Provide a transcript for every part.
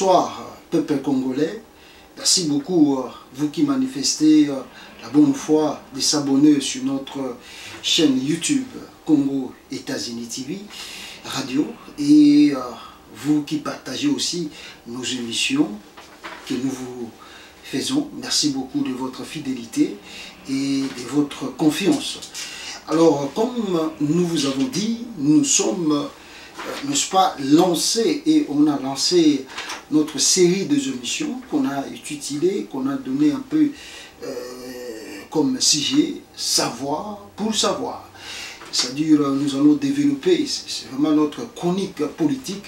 bonsoir, peuple congolais. Merci beaucoup, vous qui manifestez la bonne foi de s'abonner sur notre chaîne YouTube Congo États-Unis TV Radio et vous qui partagez aussi nos émissions que nous vous faisons. Merci beaucoup de votre fidélité et de votre confiance. Alors, comme nous vous avons dit, nous sommes, n'est-ce pas, lancés et on a lancé notre série de émissions qu'on a utilisées, qu'on a donné un peu comme sujet, savoir pour savoir. C'est-à-dire, nous allons développer, c'est vraiment notre chronique politique,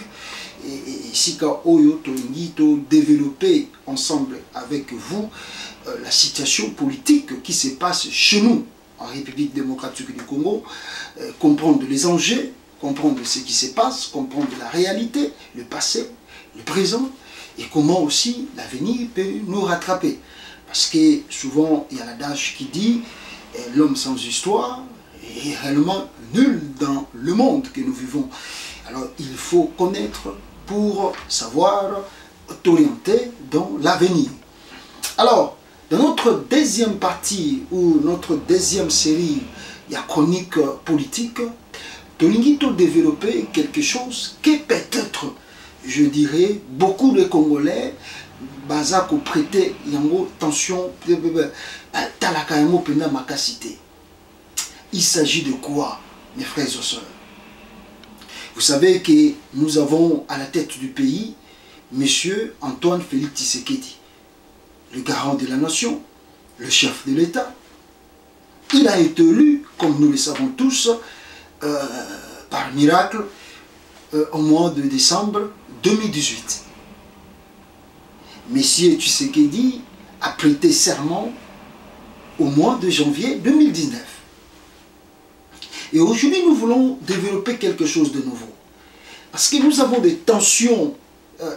et Sika Oyo Tolingito, développer ensemble avec vous la situation politique qui se passe chez nous, en République démocratique du Congo, comprendre les enjeux, comprendre ce qui se passe, comprendre la réalité, le passé, le présent, et comment aussi l'avenir peut nous rattraper. Parce que souvent, il y a l'adage qui dit « l'homme sans histoire est réellement nul dans le monde que nous vivons ». Alors, il faut connaître pour savoir t'orienter dans l'avenir. Alors, dans notre deuxième partie, ou notre deuxième série, il y a chronique politique, Tolingito développer quelque chose que peut-être, je dirais, beaucoup de Congolais, Bazako prêter yango tension, talakayamo pena makasité. Il s'agit de quoi, mes frères et sœurs? Vous savez que nous avons à la tête du pays M. Antoine Félix Tshisekedi, le garant de la nation, le chef de l'État. Il a été élu, comme nous le savons tous, par miracle, au mois de décembre 2018. Monsieur Tshisekedi a prêté serment au mois de janvier 2019. Et aujourd'hui, nous voulons développer quelque chose de nouveau. Parce que nous avons des tensions,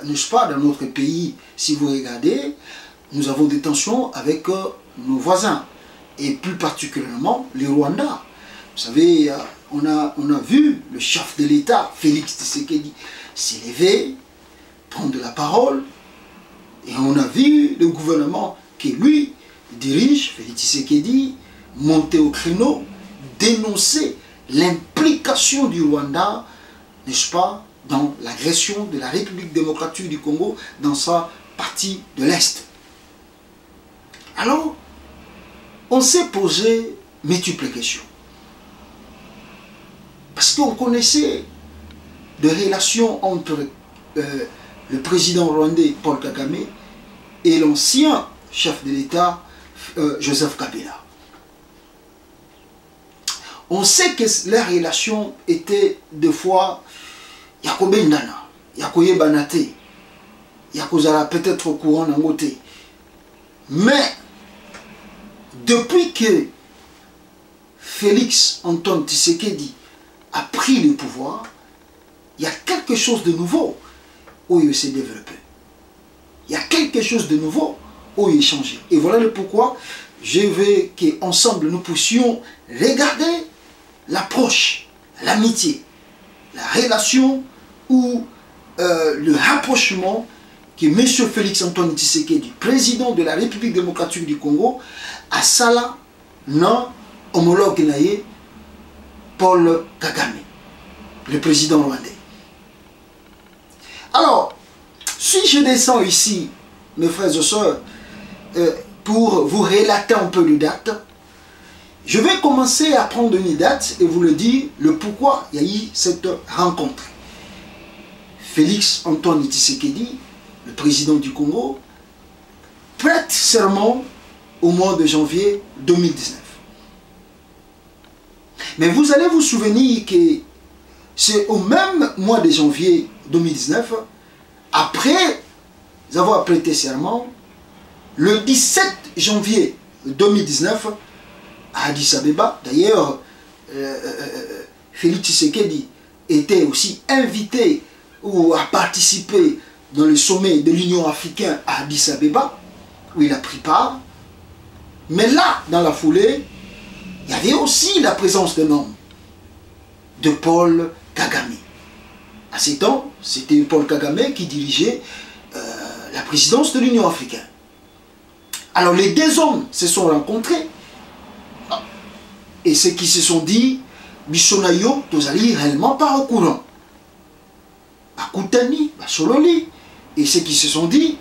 n'est-ce pas, dans notre pays. Si vous regardez, nous avons des tensions avec nos voisins. Et plus particulièrement, les Rwandais. Vous savez, on a vu le chef de l'État, Félix Tshisekedi, s'élever, prendre la parole. Et on a vu le gouvernement que lui dirige, Félix Tshisekedi, monter au créneau, dénoncer l'implication du Rwanda, n'est-ce pas, dans l'agression de la République démocratique du Congo dans sa partie de l'Est. Alors, on s'est posé multiples questions. Parce qu'on connaissait des relations entre le président rwandais Paul Kagame et l'ancien chef de l'État Joseph Kabila. On sait que les relations étaient des fois Yakobe Ndana, Yakoye Banate, Yakozala peut-être au courant d'un côté. Mais depuis que Félix Antoine Tshisekedi a pris le pouvoir, il y a quelque chose de nouveau où il s'est développé. Il y a quelque chose de nouveau où il est changé. Et voilà le pourquoi je veux qu'ensemble nous puissions regarder l'approche, l'amitié, la relation ou le rapprochement que M. Félix Antoine Tshisekedi, président de la République démocratique du Congo, a sala non homologue naïe Paul Kagame, le président rwandais. Alors, si je descends ici, mes frères et sœurs, pour vous relater un peu les dates, je vais commencer à prendre une date et vous le dire le pourquoi il y a eu cette rencontre. Félix Antoine Tshisekedi, le président du Congo, prête serment au mois de janvier 2019. Mais vous allez vous souvenir que c'est au même mois de janvier 2019, après avoir prêté serment, le 17 janvier 2019, à Addis Abeba, d'ailleurs, Félix Tshisekedi était aussi invité ou a participé dans le sommet de l'Union africaine à Addis Abeba, où il a pris part. Mais là, dans la foulée, il y avait aussi la présence d'un homme, de Paul Kagame. À ces temps, c'était Paul Kagame qui dirigeait la présidence de l'Union africaine. Alors les deux hommes se sont rencontrés et ceux qui se sont dit, Bissonayo, Tozali, réellement pas au courant. Bakutani, Basololi. Et ceux qui se sont dit,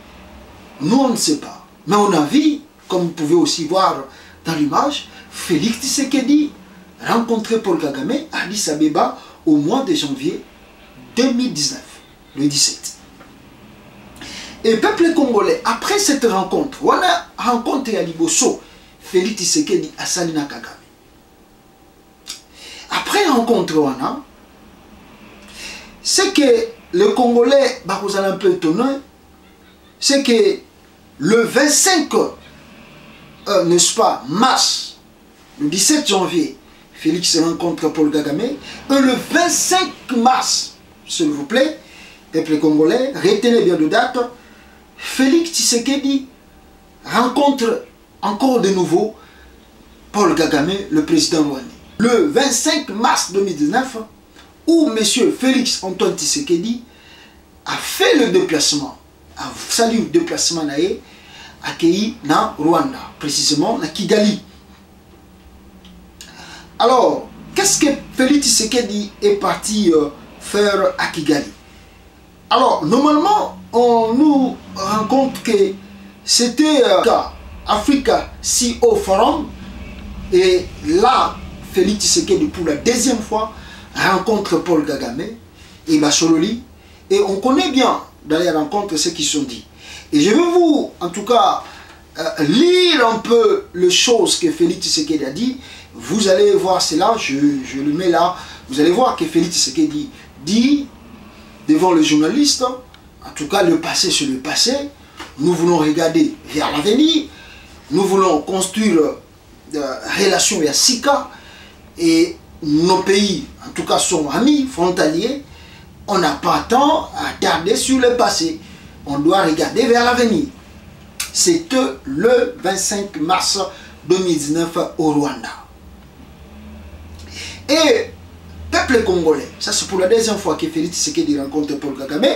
nous on ne sait pas. Mais on a vu, comme vous pouvez aussi voir dans l'image, Félix Tshisekedi rencontrer Paul Kagame à Addis Abeba au mois de janvier 2019, le 17. Et peuple congolais, après cette rencontre, on a rencontré à Liboso Félix Tshisekedi à Salina Kagame. Après rencontre, on a, c'est que le Congolais, vous allez un peu étonné, c'est que le 25, n'est-ce pas, mars, le 17 janvier, Félix rencontre Paul Kagame, et le 25 mars, s'il vous plaît, peuple congolais, retenez bien de date, Félix Tshisekedi rencontre encore de nouveau Paul Kagame, le président rwandais. Le 25 mars 2019, où M. Félix Antoine Tshisekedi a fait le déplacement, a salué le déplacement accueilli dans Rwanda, précisément dans Kigali. Alors, qu'est-ce que Félix Tshisekedi est parti faire à Kigali? Alors, normalement, on nous rend compte que c'était Africa CEO Forum, et là, Félix Tshisekedi, pour la deuxième fois, rencontre Paul Kagame et Bachololi, et on connaît bien dans les rencontres ce qu'ils sont dit. Et je vais vous, en tout cas, lire un peu les choses que Félix Tshisekedi a dit. Vous allez voir cela, je le mets là, vous allez voir que Félix Tshisekedi dit devant les journalistes, en tout cas le passé c'est le passé, nous voulons regarder vers l'avenir, nous voulons construire des relations avec Sika, et nos pays, en tout cas sont amis, frontaliers, on n'a pas temps à tarder sur le passé, on doit regarder vers l'avenir. C'était le 25 mars 2019 au Rwanda. Et peuple congolais, ça c'est pour la deuxième fois que Félix Tshisekedi rencontre Paul Kagame.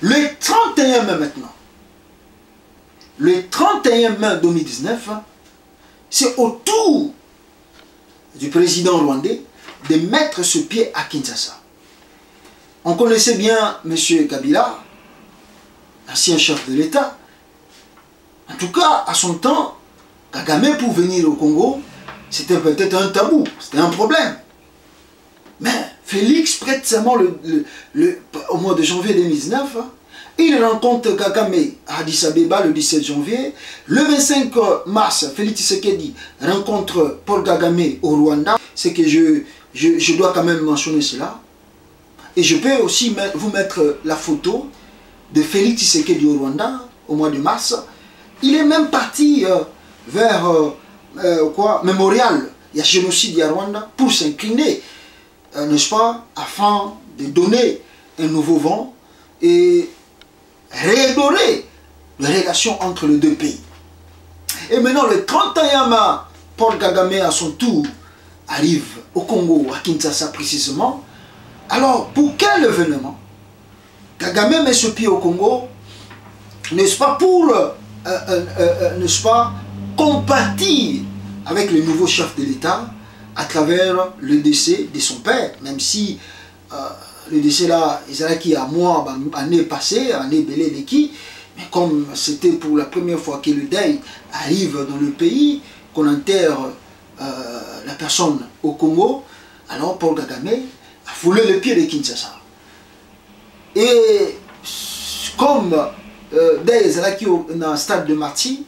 Le 31 mai maintenant, le 31 mai 2019, c'est au tour du président rwandais de mettre ce pied à Kinshasa. On connaissait bien M. Kabila, ancien chef de l'État. En tout cas, à son temps, Kagame pour venir au Congo, c'était peut-être un tabou, c'était un problème. Mais Félix prête seulement au mois de janvier 2019, il rencontre Kagame à Addis Abeba le 17 janvier. Le 25 mars, Félix Tshisekedi rencontre Paul Kagame au Rwanda. C'est que je dois quand même mentionner cela. Et je peux aussi vous mettre la photo de Félix Tshisekedi au Rwanda au mois de mars. Il est même parti vers Mémorial, il y a génocide à Rwanda, pour s'incliner, n'est-ce pas, afin de donner un nouveau vent et redorer les relations entre les deux pays. Et maintenant, le 31 mai, Paul Kagame, à son tour, arrive au Congo, à Kinshasa précisément. Alors, pour quel événement Kagame met ce pied au Congo, n'est-ce pas, pour, n'est-ce pas, compatir avec le nouveau chef de l'État à travers le décès de son père, même si le décès là, il y a mois, année passée, année belé qui, mais comme c'était pour la première fois que le deuil arrive dans le pays, qu'on enterre la personne au Congo, alors Paul Kagame a foulé le pied de Kinshasa. Et comme dès dans le stade de Marty,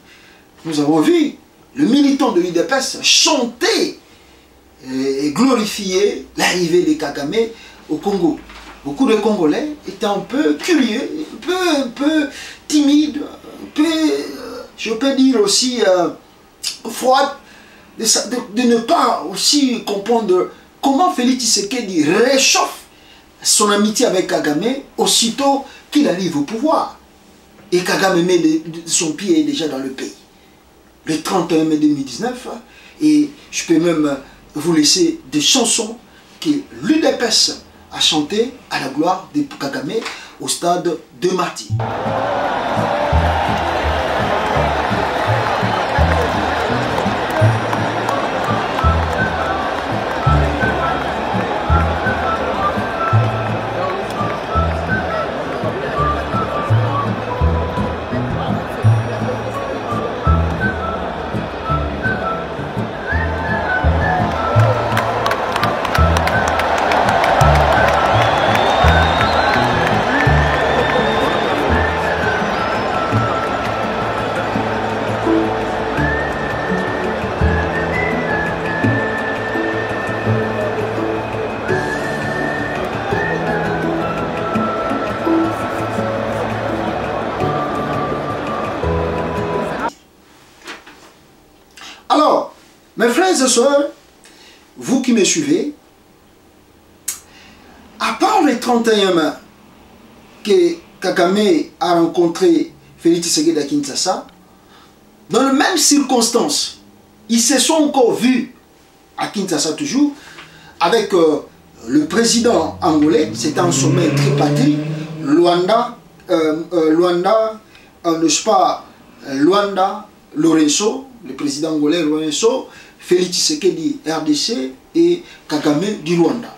nous avons vu le militant de l'UDPS chanter et glorifier l'arrivée de Kagame au Congo. Beaucoup de Congolais étaient un peu curieux, un peu timides, un peu, je peux dire aussi, froides, de ne pas aussi comprendre comment Félix Tshisekedi réchauffe son amitié avec Kagame aussitôt qu'il arrive au pouvoir. Et Kagame met son pied déjà dans le pays. Le 31 mai 2019, et je peux même vous laisser des chansons que l'UDPS à chanter à la gloire de Kagame au stade de Martyrs. Alors, mes frères et sœurs, vous qui me suivez, à part les 31 mai que Kagame a rencontré Félix Tshisekedi à Kinshasa, dans les mêmes circonstances, ils se sont encore vus à Kinshasa toujours, avec le président angolais, c'était un sommet tripartite, Luanda, n'est-ce pas, Luanda, Lorenzo, le président angolais Lorenzo, Félix Tshisekedi RDC et Kagame du Rwanda.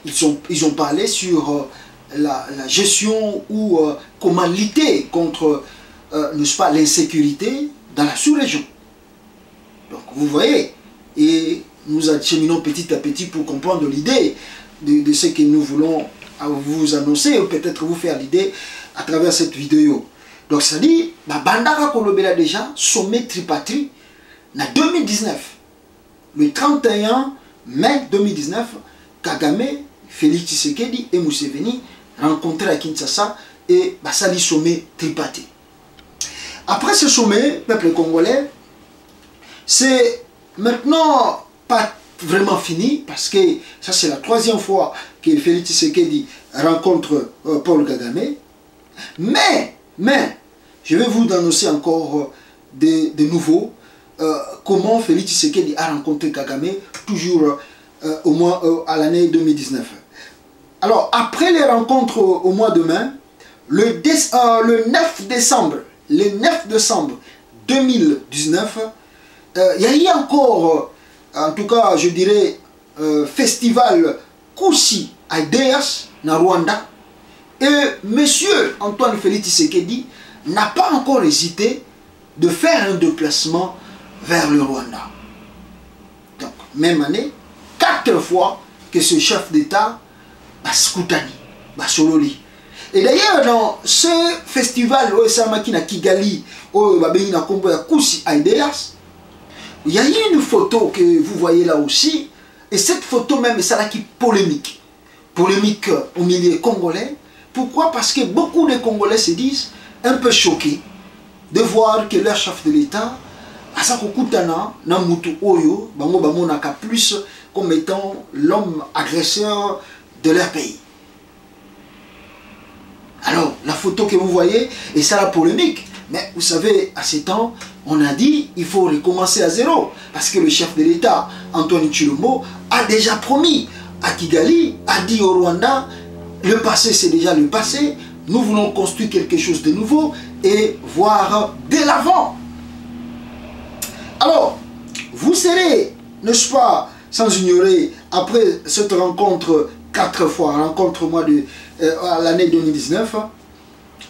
Ils ont parlé sur la gestion ou comment lutter contre, n'est-ce pas, l'insécurité dans la sous-région. Donc vous voyez, et nous acheminons petit à petit pour comprendre l'idée de ce que nous voulons vous annoncer ou peut-être vous faire l'idée à travers cette vidéo. Donc ça dit, Bandara Kolobela déjà, sommet tripartite, en 2019, le 31 mai 2019, Kagame, Félix Tshisekedi et Museveni rencontrés à Kinshasa et Basali sommet tripartite. Après ce sommet, peuple congolais, c'est maintenant pas vraiment fini parce que ça c'est la troisième fois que Félix Tshisekedi rencontre Paul Kagame. Mais, je vais vous annoncer encore de nouveau comment Félix Tshisekedi a rencontré Kagame, toujours au mois, à l'année 2019. Alors, après les rencontres au mois de mai, le 9 décembre 2019, il y a eu encore, en tout cas, je dirais, festival Kusi Ideas na Rwanda. Et M. Antoine Félix Tshisekedi n'a pas encore hésité de faire un déplacement vers le Rwanda. Donc, même année, 4 fois que ce chef d'État Baskoutani, Basololi. Et d'ailleurs, dans ce festival Oesamaki na Kigali, Kusi Ideas, il y a eu une photo que vous voyez là aussi, et cette photo même, c'est là qui polémique. Polémique au milieu congolais. Pourquoi? Parce que beaucoup de Congolais se disent un peu choqués de voir que leur chef de l'État, Asakokutana, Namutu Oyo, Bango Bamonaka plus comme étant l'homme agresseur de leur pays. Alors, la photo que vous voyez, et ça la polémique. Mais vous savez, à ces temps, on a dit il faut recommencer à zéro. Parce que le chef de l'État, Antoine Tshilombo, a déjà promis à Kigali, a dit au Rwanda, le passé c'est déjà le passé, nous voulons construire quelque chose de nouveau et voir de l'avant. Alors, vous serez, n'est-ce pas, sans ignorer, après cette rencontre 4 fois, rencontre au mois de l'année 2019,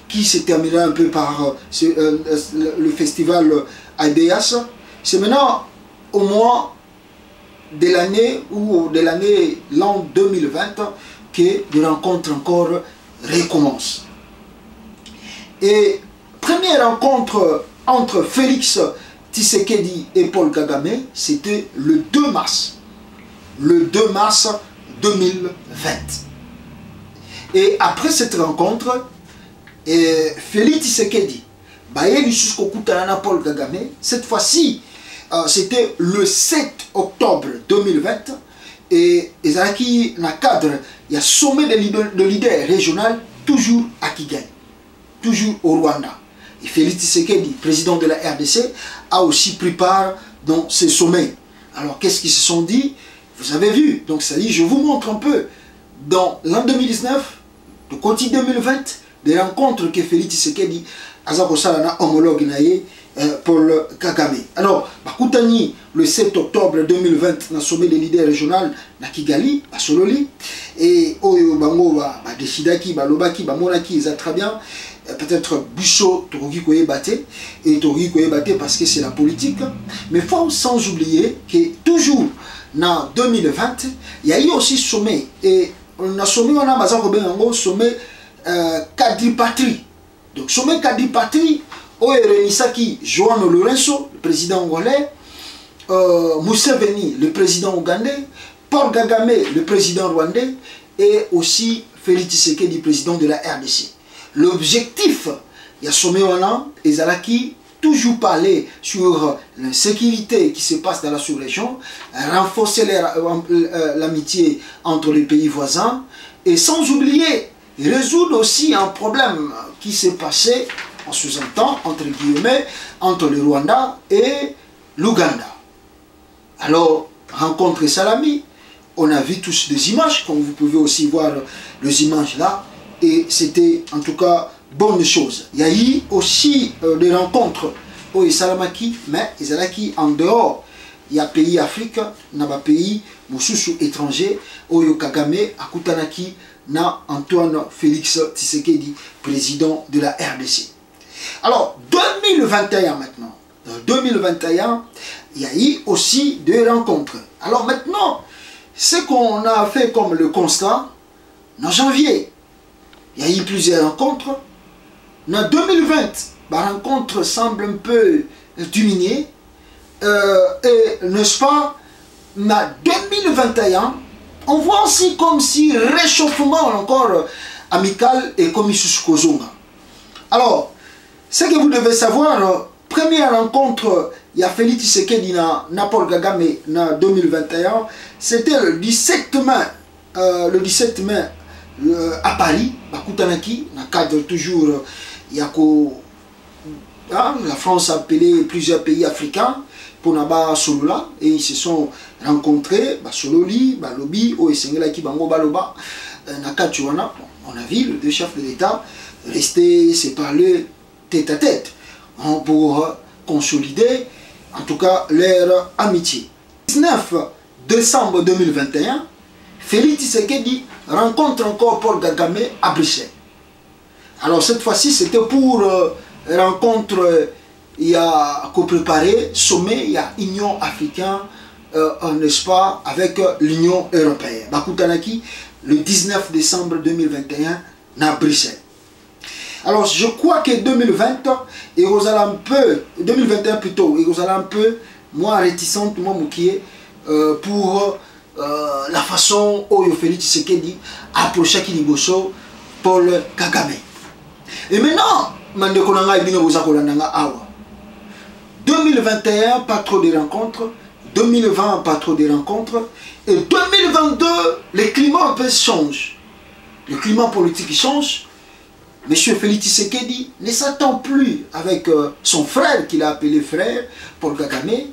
qui s'est terminé un peu par le festival Ideas, c'est maintenant au mois de l'année ou de l'an 2020 que les rencontres encore recommencent. Et première rencontre entre Félix Tshisekedi et Paul Kagame, c'était le 2 mars. Le 2 mars 2020. Et après cette rencontre, Félix Tshisekedi, Paul Kagame, cette fois-ci, c'était le 7 octobre 2020, et Ezaki, dans le cadre, il y a sommet de leaders régional, toujours à Kigali, toujours au Rwanda. Et Félix Tshisekedi, président de la RDC, a aussi pris part dans ce sommet. Alors, qu'est-ce qu'ils se sont dit? Vous avez vu, donc ça dit, je vous montre un peu dans l'an 2019, le côté 2020, des rencontres que Félix Tshisekedi a homologue naye Paul Kagame. Alors, Bakoutani, le 7 octobre 2020, dans le sommet des leaders régionaux na Kigali, à Sololi, et Oyo Bango, Decidaki, Balobaki, Bamonaki, ils ont très bien, peut-être Busso, Torogi Koyebate, et Torogi Koyebate parce que c'est la politique, mais il faut sans oublier que toujours en 2020, il y a eu aussi sommet, et on a sommet, on a sommet Kadipatri. Donc, sommet Kadipatri, Renisaki, João Lourenço, le président angolais, Museveni, le président ougandais, Paul Kagame, le président rwandais, et aussi Félix Tshisekedi, le président de la RDC. L'objectif, il y a sommet Hollande et Zalaki, toujours parler sur l'insécurité qui se passe dans la sous-région, renforcer l'amitié entre les pays voisins, et sans oublier, résoudre aussi un problème qui s'est passé, en sous-entend, entre guillemets, entre le Rwanda et l'Ouganda. Alors, rencontre Salami, on a vu tous des images, comme vous pouvez aussi voir les images là, et c'était en tout cas bonne chose. Il y a eu aussi des rencontres au Salamaki, mais Izalaki en dehors, il y a pays Afrique, il y a pays Moussousou étranger, Oyo Kagame, Akutanaki, na Antoine Félix Tshisekedi, président de la RDC. Alors, 2021 maintenant. Dans 2021, il y a eu aussi des rencontres. Alors maintenant, ce qu'on a fait comme le constat, en janvier, il y a eu plusieurs rencontres. En 2020, la rencontre semble un peu diminuée. Et n'est-ce pas, en 2021, on voit aussi comme si réchauffement encore amical et comme Kozonga. Alors, ce que vous devez savoir, première rencontre, il y a Félix Tshisekedi na Paul Kagame en 2021, c'était le 17 mai, à Paris, à Koutanaki, dans le cadre toujours, il y a la France a appelé plusieurs pays africains pour Naba Solula et ils se sont rencontrés, Sololi, Balobi, Oesengelaki, Bango Baloba, Nakatuana. On a vu les deux chefs de l'État rester, se parler tête à tête pour consolider en tout cas leur amitié. 19 décembre 2021, Félix Tshisekedi rencontre encore Paul Kagame à Bruxelles. Alors cette fois-ci c'était pour rencontre, il y a préparé sommet, il y a Union africaine, n'est-ce pas, avec l'Union européenne. Bakutanaki, le 19 décembre 2021, à Bruxelles. Alors je crois que 2020, et vous allez un peu, 2021 plutôt, et vous allez un peu moins réticente, moins mouquée, pour la façon dont Félix Tshisekedi approchait Kiliboso Paul Kagame. Et maintenant, 2021, pas trop de rencontres. 2020, pas trop de rencontres. Et 2022, le climat un peu change. Le climat politique change. Monsieur Félix Tshisekedi ne s'attend plus avec son frère, qu'il a appelé frère, Paul Kagame,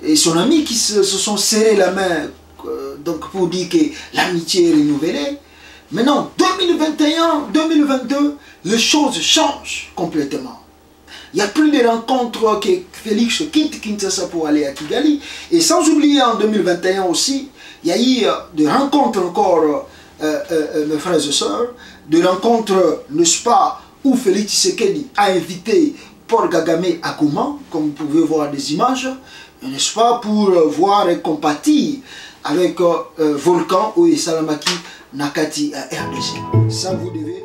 et son ami qui se sont serrés la main donc pour dire que l'amitié est renouvelée. Maintenant, 2021, 2022, les choses changent complètement. Il n'y a plus de rencontres que Félix quitte Kinshasa pour aller à Kigali. Et sans oublier en 2021 aussi, il y a eu des rencontres encore, mes frères et sœurs, des rencontres, n'est-ce pas, où Félix Tshisekedi a invité Paul Kagame à Goma, comme vous pouvez voir des images, n'est-ce pas, pour voir et compatir avec Volcan ou Salamaki Nakati à RDC. Ça, vous devez...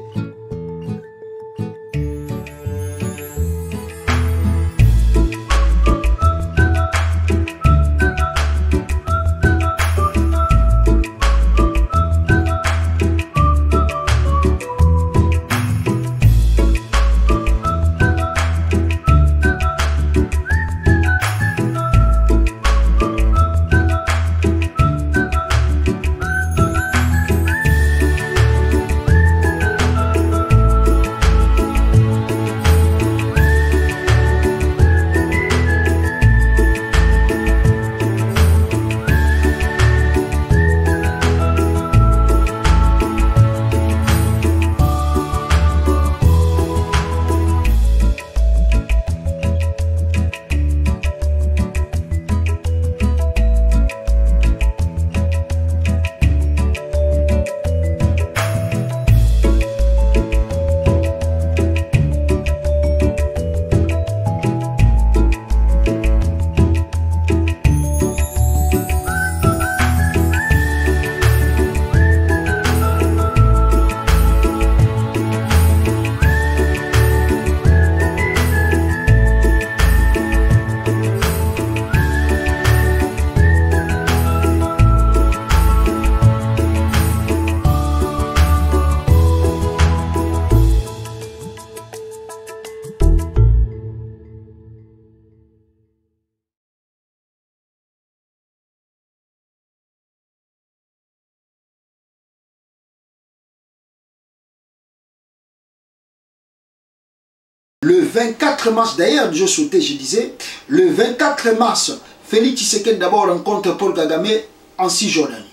le 24 mars, d'ailleurs, je sautais, je disais, le 24 mars, Félix Tshisekedi d'abord rencontre Paul Kagame en Cisjordanie.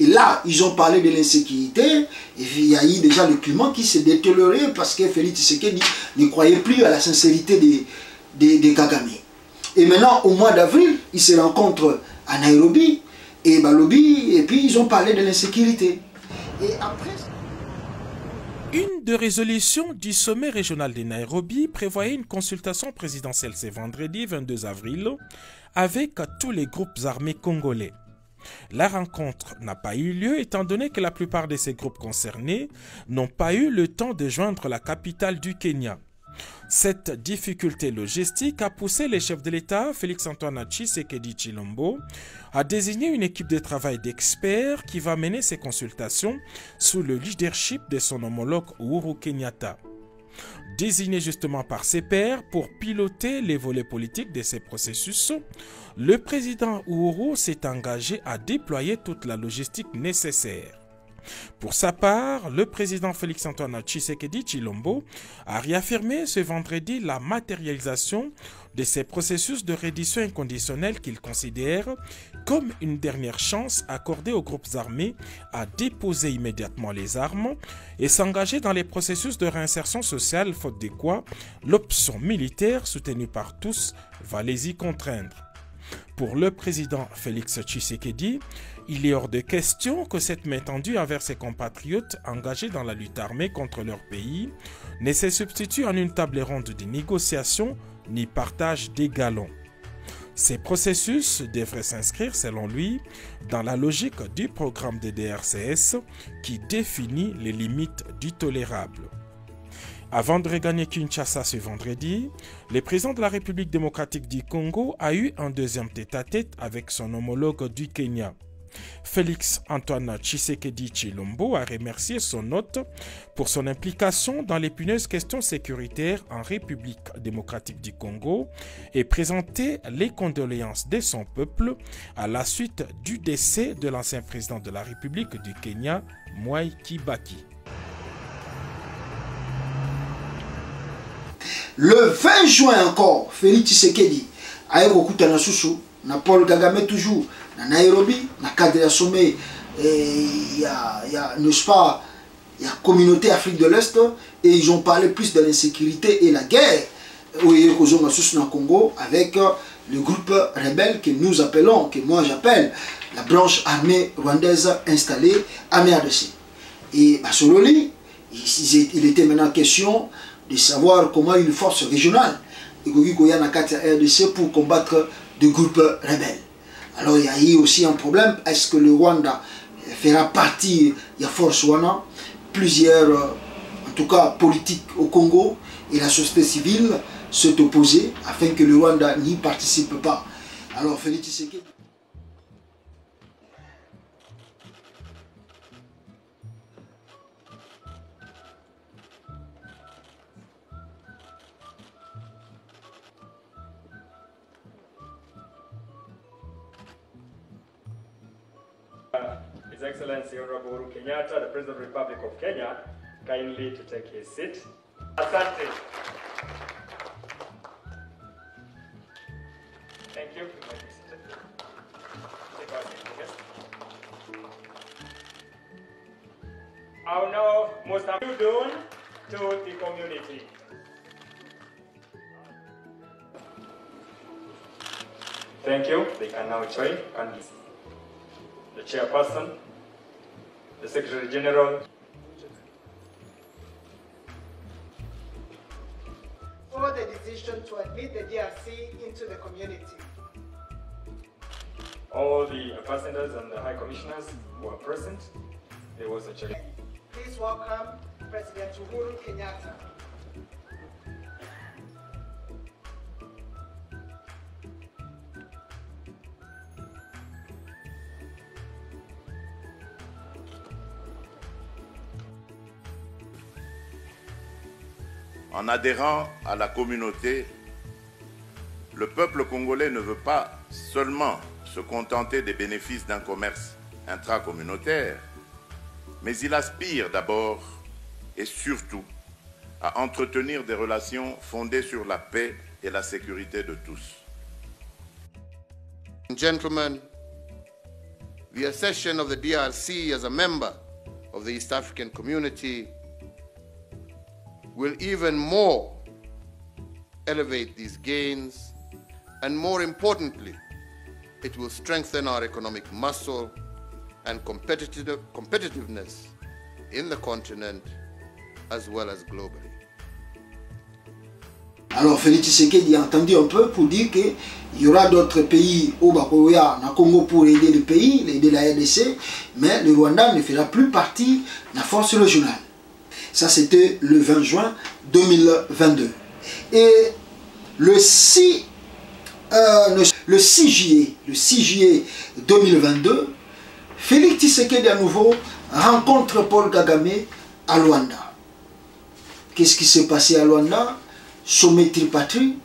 Et là, ils ont parlé de l'insécurité, et il y a eu déjà le climat qui s'est détérioré parce que Félix Tshisekedi ne croyait plus à la sincérité de Kagame. Et maintenant, au mois d'avril, ils se rencontrent à Nairobi, et Balobi, et puis ils ont parlé de l'insécurité. Et après... Une des résolutions du sommet régional de Nairobi prévoyait une consultation présidentielle ce vendredi 22 avril avec tous les groupes armés congolais. La rencontre n'a pas eu lieu étant donné que la plupart de ces groupes concernés n'ont pas eu le temps de joindre la capitale du Kenya. Cette difficulté logistique a poussé les chefs de l'État, Félix-Antoine Tshisekedi Tshilombo, à désigner une équipe de travail d'experts qui va mener ces consultations sous le leadership de son homologue Uhuru Kenyatta. Désigné justement par ses pairs pour piloter les volets politiques de ces processus, le président Uhuru s'est engagé à déployer toute la logistique nécessaire. Pour sa part, le président Félix-Antoine Tshisekedi Tshilombo a réaffirmé ce vendredi la matérialisation de ces processus de reddition inconditionnelle qu'il considère comme une dernière chance accordée aux groupes armés à déposer immédiatement les armes et s'engager dans les processus de réinsertion sociale, faute de quoi l'option militaire soutenue par tous va les y contraindre. Pour le président Félix Tshisekedi, il est hors de question que cette main tendue envers ses compatriotes engagés dans la lutte armée contre leur pays ne se substitue en une table ronde de négociation ni partage des galons. Ces processus devraient s'inscrire, selon lui, dans la logique du programme de DRCS qui définit les limites du tolérable. Avant de regagner Kinshasa ce vendredi, le président de la République démocratique du Congo a eu un deuxième tête-à-tête avec son homologue du Kenya. Félix-Antoine Tshisekedi Tshilombo a remercié son hôte pour son implication dans l'épineuse question sécuritaire en République démocratique du Congo et présenté les condoléances de son peuple à la suite du décès de l'ancien président de la République du Kenya, Mwai Kibaki. Le 20 juin encore, Félix Tshisekedi a eu beaucoup de Soussou, na Paul Kagame toujours, na Nairobi, na cadre de sommet, il y a, n'est-ce pas, il y a communauté Afrique de l'Est, et ils ont parlé plus de l'insécurité et la guerre au Congo avec le groupe rebelle que nous appelons, que moi j'appelle, la branche armée rwandaise installée à MRDC. Et selon lui, il était maintenant question de savoir comment une force régionale RDC pour combattre des groupes rebelles. Alors il y a eu aussi un problème, est-ce que le Rwanda fera partie de la force Rwanda? Plusieurs, en tout cas politiques au Congo et la société civile s'est opposée afin que le Rwanda n'y participe pas. Alors Félix Tshisekedi. His Excellency Honorable Uhuru Kenyatta, the President of the Republic of Kenya, kindly to take his seat. Asante. Thank you. Take our seat, yes. I'll now most of you done to the community. Thank you. They can now join and the chairperson, the Secretary General. For the decision to admit the DRC into the community. All the ambassadors and the high commissioners who are present, there was a challenge. Please welcome President Uhuru Kenyatta. En adhérant à la communauté, le peuple congolais ne veut pas seulement se contenter des bénéfices d'un commerce intracommunautaire, mais il aspire d'abord et surtout à entretenir des relations fondées sur la paix et la sécurité de tous. Gentlemen, the accession of the DRC as a member of the East African community will even more elevate these gains, and more importantly, it will strengthen our economic muscle and competitiveness in the continent as well as globally. Alors Félix Tshisekedi a entendu un peu pour dire qu'il y aura d'autres pays au Bakoya, na Congo pour aider le pays, aider la RDC, mais le Rwanda ne fera plus partie de la force régionale. Ça c'était le 20 juin 2022. Et le 6 juillet 2022, Félix Tshisekedi à nouveau rencontre Paul Kagame à Luanda. Qu'est-ce qui s'est passé à Luanda? Sommet tripartite,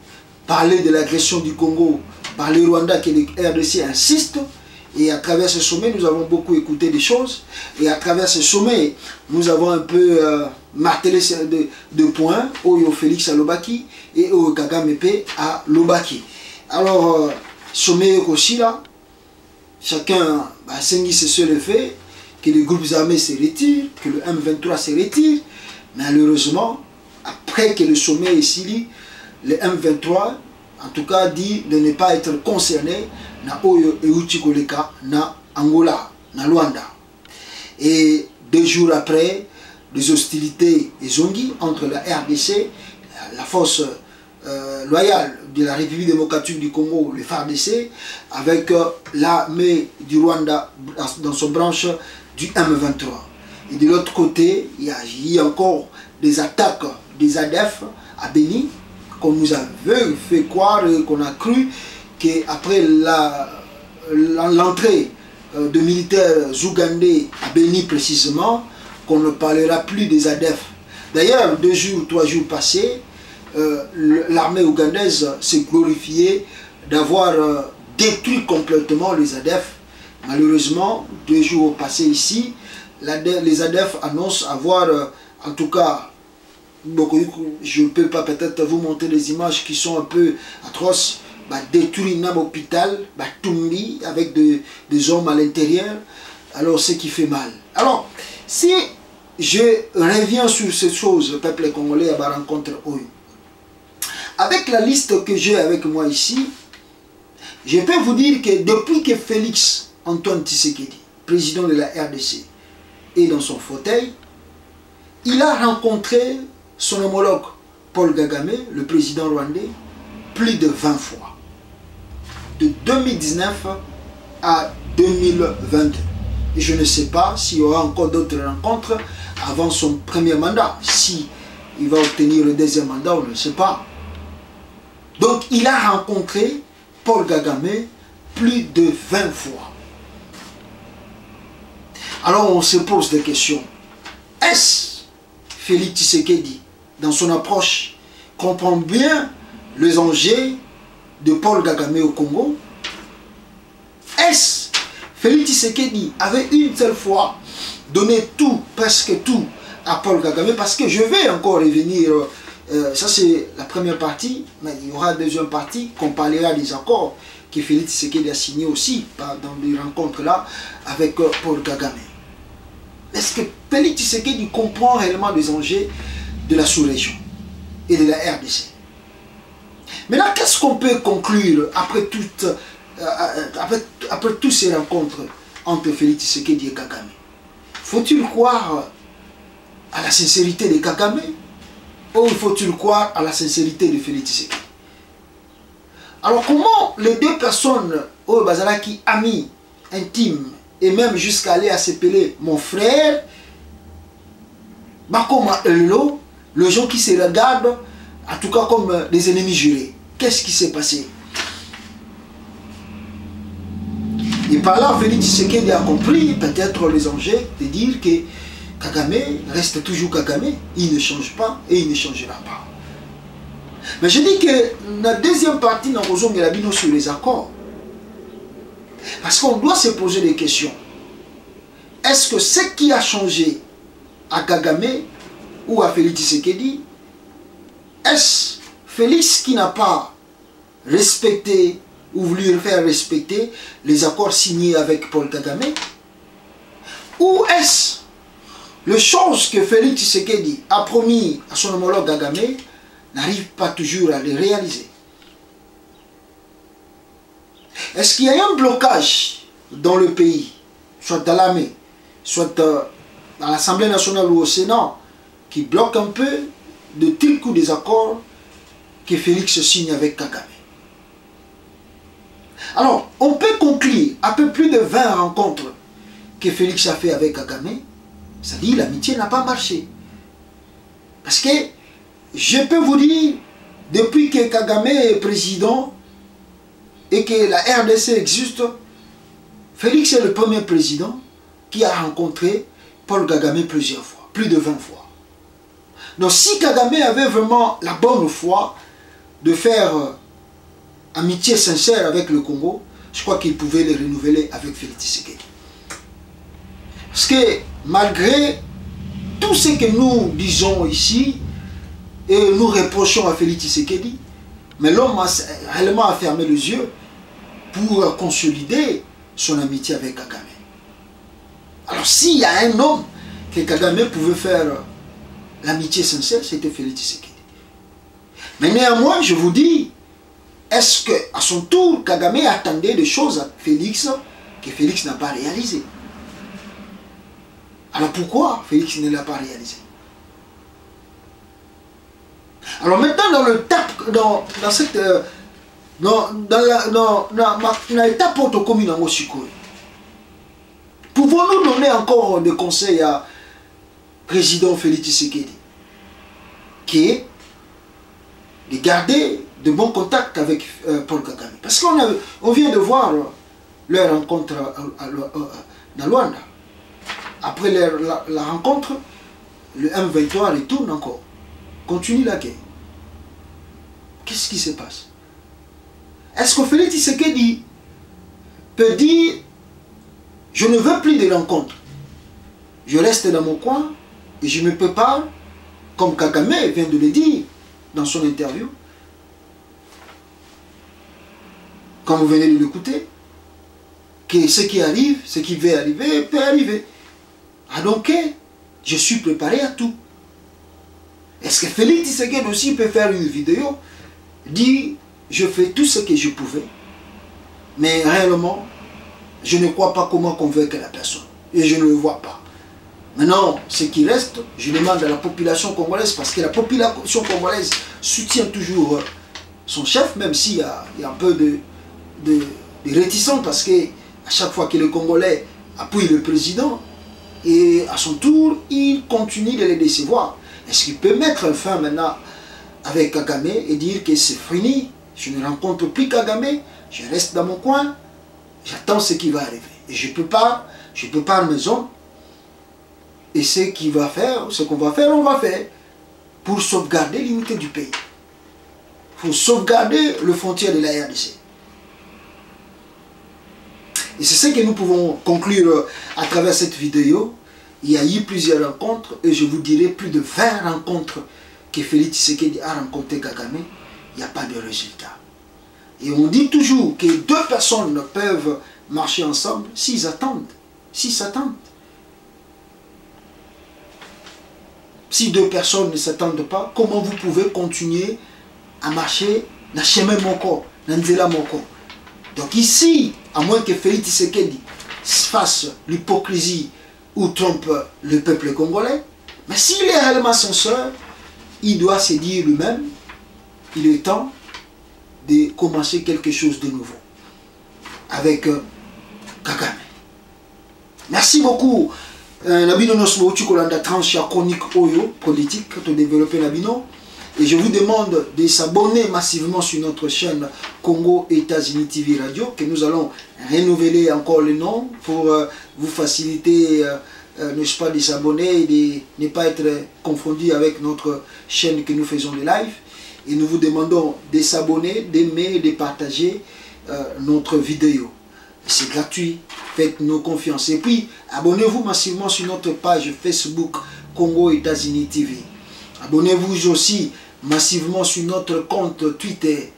parler de l'agression du Congo par le Rwanda que le RDC insiste. Et à travers ce sommet, nous avons beaucoup écouté des choses. Et à travers ce sommet, nous avons un peu martelé deux points. Oyo Félix à Lobaki et Oyo Kagame à Lobaki. Alors, sommet aussi là, chacun s'engage sur le fait que les groupes armés se retirent, que le M23 se retire. Malheureusement, après que le sommet est scellé, le M23, en tout cas, dit de ne pas être concerné na Oyo et Uchikoleka, na Angola, na Luanda. Et 2 jours après, des hostilités et zongi entre la RDC, la force loyale de la République démocratique du Congo, le FARDC, avec l'armée du Rwanda dans son branche du M23. Et de l'autre côté, il y a eu encore des attaques des ADF à Beni, qu'on nous avait fait croire, qu'on a cru qu'après l'entrée de militaires ougandais à Beni précisément, qu'on ne parlera plus des ADF. D'ailleurs, 2 jours, 3 jours passés, l'armée ougandaise s'est glorifiée d'avoir détruit complètement les ADF. Malheureusement, 2 jours passés ici, les ADF annoncent avoir, en tout cas, je ne peux pas peut-être vous montrer des images qui sont un peu atroces, détruit un hôpital, Tumbi, avec des hommes à l'intérieur, alors ce qui fait mal. Alors, si je reviens sur ces choses, le peuple congolais à la rencontre Oyo, avec la liste que j'ai avec moi ici, je peux vous dire que depuis que Félix Antoine Tshisekedi, président de la RDC, est dans son fauteuil, il a rencontré son homologue Paul Kagame, le président rwandais, plus de 20 fois. De 2019 à 2022. Et je ne sais pas s'il y aura encore d'autres rencontres avant son premier mandat. Si il va obtenir le deuxième mandat, on ne sait pas. Donc il a rencontré Paul Kagame plus de 20 fois. Alors on se pose des questions. Est-ce Félix Tshisekedi, dans son approche, comprend bien les enjeux de Paul Kagame au Congo? Est-ce Félix Tshisekedi avait une seule fois donné tout, presque tout, à Paul Kagame? Parce que je vais encore revenir, ça c'est la première partie, mais il y aura une deuxième partie qu'on parlera des accords que Félix Tshisekedi a signé aussi dans les rencontres là avec Paul Kagame. Est-ce que Félix Tshisekedi comprend réellement les enjeux de la sous-région et de la RDC? Maintenant, qu'est-ce qu'on peut conclure après toutes ces rencontres entre Félix Tshisekedi et Kagame? Faut-il croire à la sincérité de Kagame ou faut-il croire à la sincérité de Félix Tshisekedi? Alors comment les deux personnes, au Bazalaki, amis, intimes, et même jusqu'à aller à s'appeler mon frère, Bakoma Ello, les gens qui se regardent, en tout cas comme des ennemis jurés. Qu'est-ce qui s'est passé? Et par là, Félix Tshisekedi a compris peut-être les enjeux de dire que Kagame reste toujours Kagame, il ne change pas et il ne changera pas. Mais je dis que la deuxième partie, nous avons sur les accords. Parce qu'on doit se poser des questions. Est-ce que ce qui a changé à Kagame ou à Félix Tshisekedi, Est-ce Félix qui n'a pas respecté ou voulu faire respecter les accords signés avec Paul Kagame? Ou est-ce les choses que Félix Tshisekedi a promis à son homologue Kagame n'arrive pas toujours à les réaliser? Est-ce qu'il y a un blocage dans le pays, soit dans l'armée, soit dans l'Assemblée nationale ou au Sénat, qui bloque un peu de tels coups des accords que Félix signe avec Kagame? Alors, on peut conclure à peu plus de 20 rencontres que Félix a fait avec Kagame. C'est-à-dire l'amitié n'a pas marché. Parce que je peux vous dire, depuis que Kagame est président et que la RDC existe, Félix est le premier président qui a rencontré Paul Kagame plusieurs fois, plus de 20 fois. Donc si Kagame avait vraiment la bonne foi de faire amitié sincère avec le Congo, je crois qu'il pouvait les renouveler avec Félix Tshisekedi. Parce que malgré tout ce que nous disons ici et nous reprochons à Félix Tshisekedi, mais l'homme a réellement fermé les yeux pour consolider son amitié avec Kagame. Alors s'il y a un homme que Kagame pouvait faire l'amitié sincère, c'était Félix Tshisekedi. Mais néanmoins, je vous dis, est-ce qu'à son tour, Kagame attendait des choses à Félix que Félix n'a pas réalisées? Alors pourquoi Félix ne l'a pas réalisé? Alors maintenant, dans l'étape autocommune en Oshikoy, pouvons-nous donner encore des conseils à président Félix Tshisekedi qui est de garder de bons contacts avec Paul Kagame? Parce qu'on vient de voir leur rencontre dans Luanda. Après la rencontre, le M23 retourne encore. Continue la guerre. Qu'est-ce qui se passe? Est-ce que Félix Tshisekedi peut dire « Je ne veux plus de rencontres. Je reste dans mon coin et je me prépare » comme Kagame vient de le dire dans son interview. Quand vous venez de l'écouter, que ce qui arrive, ce qui va arriver, peut arriver. Ah donc, je suis préparé à tout. Est-ce que Félix Tshisekedi aussi peut faire une vidéo, dire, je fais tout ce que je pouvais, mais réellement, je ne crois pas comment convaincre la personne, et je ne le vois pas. Maintenant, ce qui reste, je demande à la population congolaise, parce que la population congolaise soutient toujours son chef, même s'il y a un peu de réticence, parce que à chaque fois que les Congolais appuient le président, et à son tour, il continue de les décevoir. Est-ce qu'il peut mettre fin maintenant avec Kagame et dire que c'est fini, je ne rencontre plus Kagame, je reste dans mon coin, j'attends ce qui va arriver. Et je peux pas à la maison. Et ce qu'on va faire, on va faire pour sauvegarder l'unité du pays. Il faut sauvegarder le frontière de la RDC. Et c'est ce que nous pouvons conclure à travers cette vidéo. Il y a eu plusieurs rencontres et je vous dirai plus de 20 rencontres que Félix Tshisekedi a rencontré Kagame. Il n'y a pas de résultat. Et on dit toujours que deux personnes peuvent marcher ensemble s'ils attendent. S'ils s'attendent. Si deux personnes ne s'attendent pas, comment vous pouvez continuer à marcher dans le chemin moko, dans le nzela moko? Donc ici, à moins que Félix Tshisekedi fasse l'hypocrisie ou trompe le peuple congolais, mais s'il est réellement sincère, il doit se dire lui-même, il est temps de commencer quelque chose de nouveau avec Kagame. Merci beaucoup. Nabino Nosmo Chukolanda tranche chronique Oyo, politique, pour développer Nabino. Et je vous demande de s'abonner massivement sur notre chaîne Congo États-Unis TV Radio, que nous allons renouveler encore le nom pour vous faciliter, n'est-ce pas, de s'abonner et de ne pas être confondu avec notre chaîne que nous faisons de live. Et nous vous demandons de s'abonner, d'aimer et de partager notre vidéo. C'est gratuit, faites-nous confiance. Et puis, abonnez-vous massivement sur notre page Facebook Congo États-Unis TV. Abonnez-vous aussi massivement sur notre compte Twitter,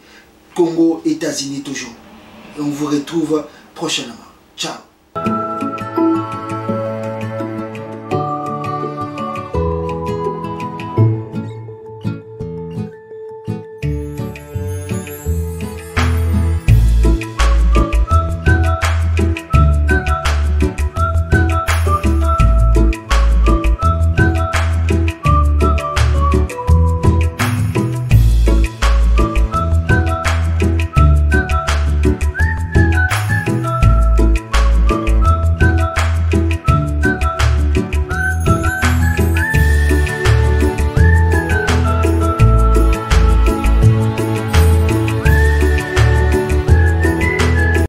Congo, États-Unis toujours. Et on vous retrouve prochainement. Ciao.